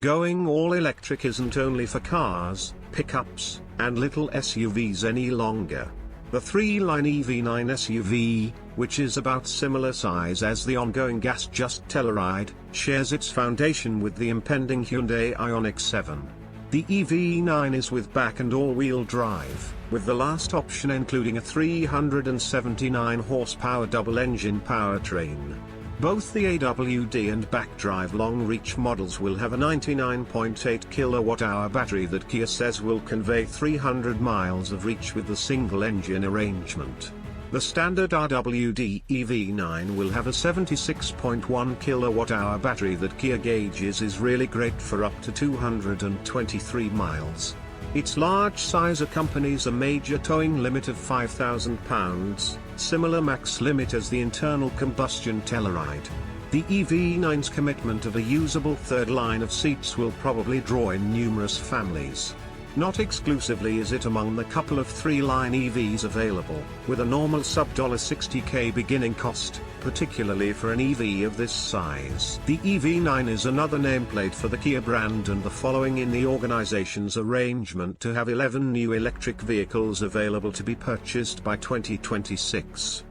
Going all electric isn't only for cars, pickups, and little SUVs any longer. The three-line EV9 SUV, which is about similar size as the ongoing gas-just Telluride, shares its foundation with the impending Hyundai Ioniq 7. The EV9 is with back and all-wheel drive, with the last option including a 379 horsepower double-engine powertrain. Both the RWD and back-drive long-reach models will have a 99.8 kWh battery that Kia says will convey 300 miles of reach with the single-engine arrangement. The standard RWD EV9 will have a 76.1 kWh battery that Kia gauges is really great for up to 223 miles. Its large size accompanies a major towing limit of £5,000, similar max limit as the internal combustion Telluride. The EV9's commitment of a usable third line of seats will probably draw in numerous families. Not exclusively is it among the couple of three-line EVs available, with a normal sub-$60K beginning cost, particularly for an EV of this size. The EV9 is another nameplate for the Kia brand and the following in the organization's arrangement to have 11 new electric vehicles available to be purchased by 2026.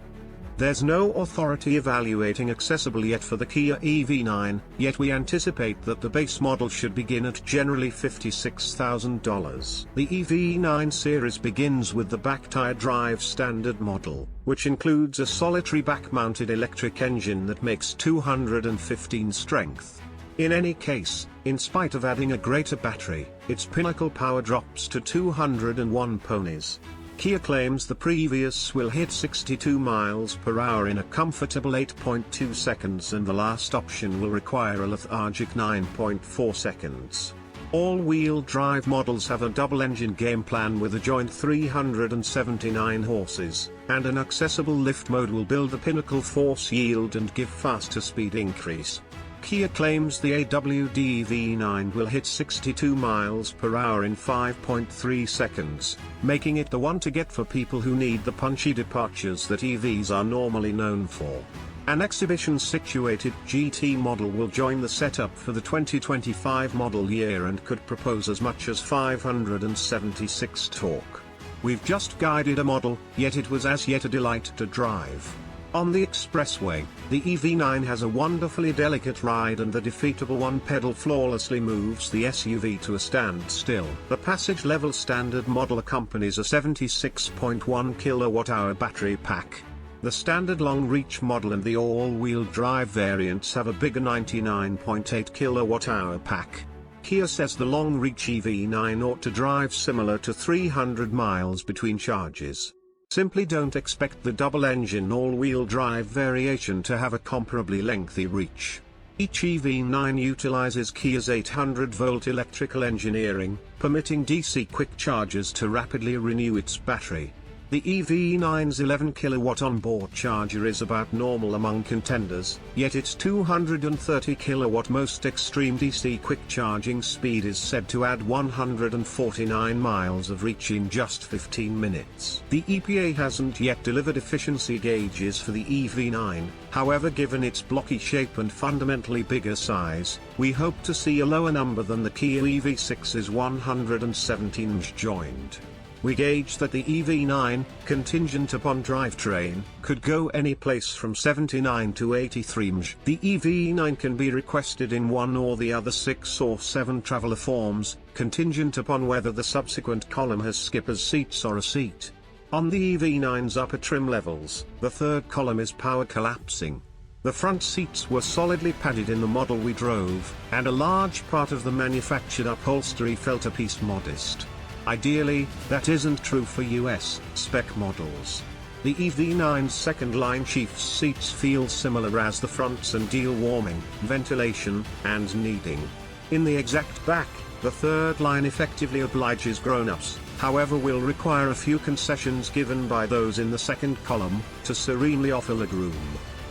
There's no authority evaluating accessible yet for the Kia EV9, yet we anticipate that the base model should begin at generally $56,000. The EV9 series begins with the back-tire drive standard model, which includes a solitary back-mounted electric engine that makes 215 strength. In any case, in spite of adding a greater battery, its pinnacle power drops to 201 ponies. Kia claims the previous will hit 62 miles per hour in a comfortable 8.2 seconds and the last option will require a lethargic 9.4 seconds. All-wheel drive models have a double-engine game plan with a joint 379 horses, and an accessible lift mode will build the pinnacle force yield and give faster speed increase. Kia claims the RWD EV9 will hit 62 miles per hour in 5.3 seconds, making it the one to get for people who need the punchy departures that EVs are normally known for. An exhibition-situated GT model will join the setup for the 2025 model year and could propose as much as 576 torque. We've just guided a model, yet it was as yet a delight to drive. On the expressway, the EV9 has a wonderfully delicate ride and the defeatable one pedal flawlessly moves the SUV to a standstill. The passage-level standard model accompanies a 76.1 kWh battery pack. The standard long-reach model and the all-wheel drive variants have a bigger 99.8 kWh pack. Kia says the long-reach EV9 ought to drive similar to 300 miles between charges. Simply don't expect the double-engine all-wheel drive variation to have a comparably lengthy reach. Each EV9 utilizes Kia's 800-volt electrical engineering, permitting DC quick chargers to rapidly renew its battery. The EV9's 11 kW onboard charger is about normal among contenders, yet its 230 kW most extreme DC quick charging speed is said to add 149 miles of reach in just 15 minutes. The EPA hasn't yet delivered efficiency gauges for the EV9, however, given its blocky shape and fundamentally bigger size, we hope to see a lower number than the Kia EV6's 117 joined. We gauge that the EV9, contingent upon drivetrain, could go any place from 79 to 83 mph. The EV9 can be requested in one or the other 6 or 7 traveler forms, contingent upon whether the subsequent column has skipper's seats or a seat. On the EV9's upper trim levels, the third column is power collapsing. The front seats were solidly padded in the model we drove, and a large part of the manufactured upholstery felt a piece modest. Ideally, that isn't true for US spec models. The EV9's second-line Chiefs seats feel similar as the fronts and deal warming, ventilation, and kneading. In the exact back, the third line effectively obliges grown-ups, however will require a few concessions given by those in the second column, to serenely offer legroom.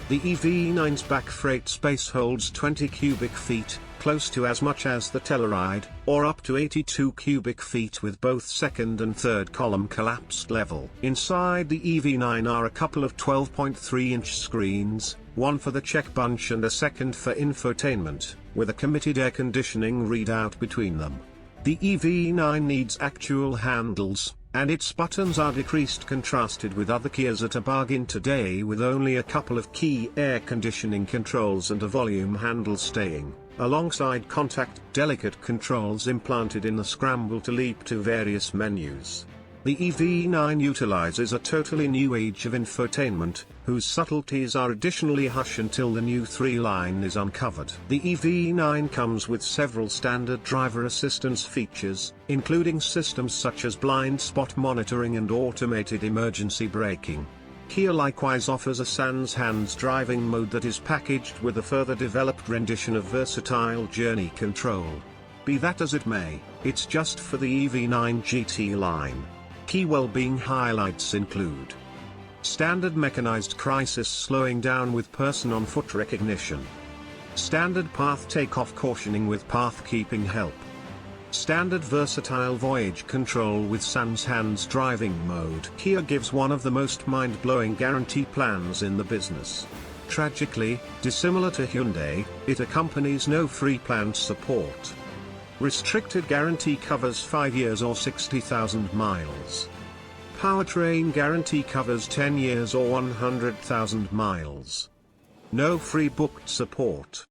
The EV9's back freight space holds 20 cubic feet, close to as much as the Telluride, or up to 82 cubic feet with both second and third column collapsed level. Inside the EV9 are a couple of 12.3-inch screens, one for the check bunch and a second for infotainment. with a committed air conditioning readout between them. The EV9 needs actual handles, and its buttons are decreased contrasted with other Kias at a bargain today, with only a couple of key air conditioning controls and a volume handle staying, alongside contact delicate controls implanted in the scramble to leap to various menus. The EV9 utilizes a totally new age of infotainment, whose subtleties are additionally hush until the new 3-line is uncovered. The EV9 comes with several standard driver assistance features, including systems such as blind spot monitoring and automated emergency braking. Kia likewise offers a sans hands driving mode that is packaged with a further developed rendition of versatile journey control. Be that as it may, it's just for the EV9 GT line. Key well-being highlights include standard mechanized crisis slowing down with person-on-foot recognition, standard path takeoff cautioning with path keeping help, standard versatile voyage control with sans hands driving mode. Kia gives one of the most mind-blowing guarantee plans in the business. Tragically, dissimilar to Hyundai, it accompanies no free plant support. Restricted guarantee covers 5 years or 60,000 miles. Powertrain guarantee covers 10 years or 100,000 miles. No free booked support.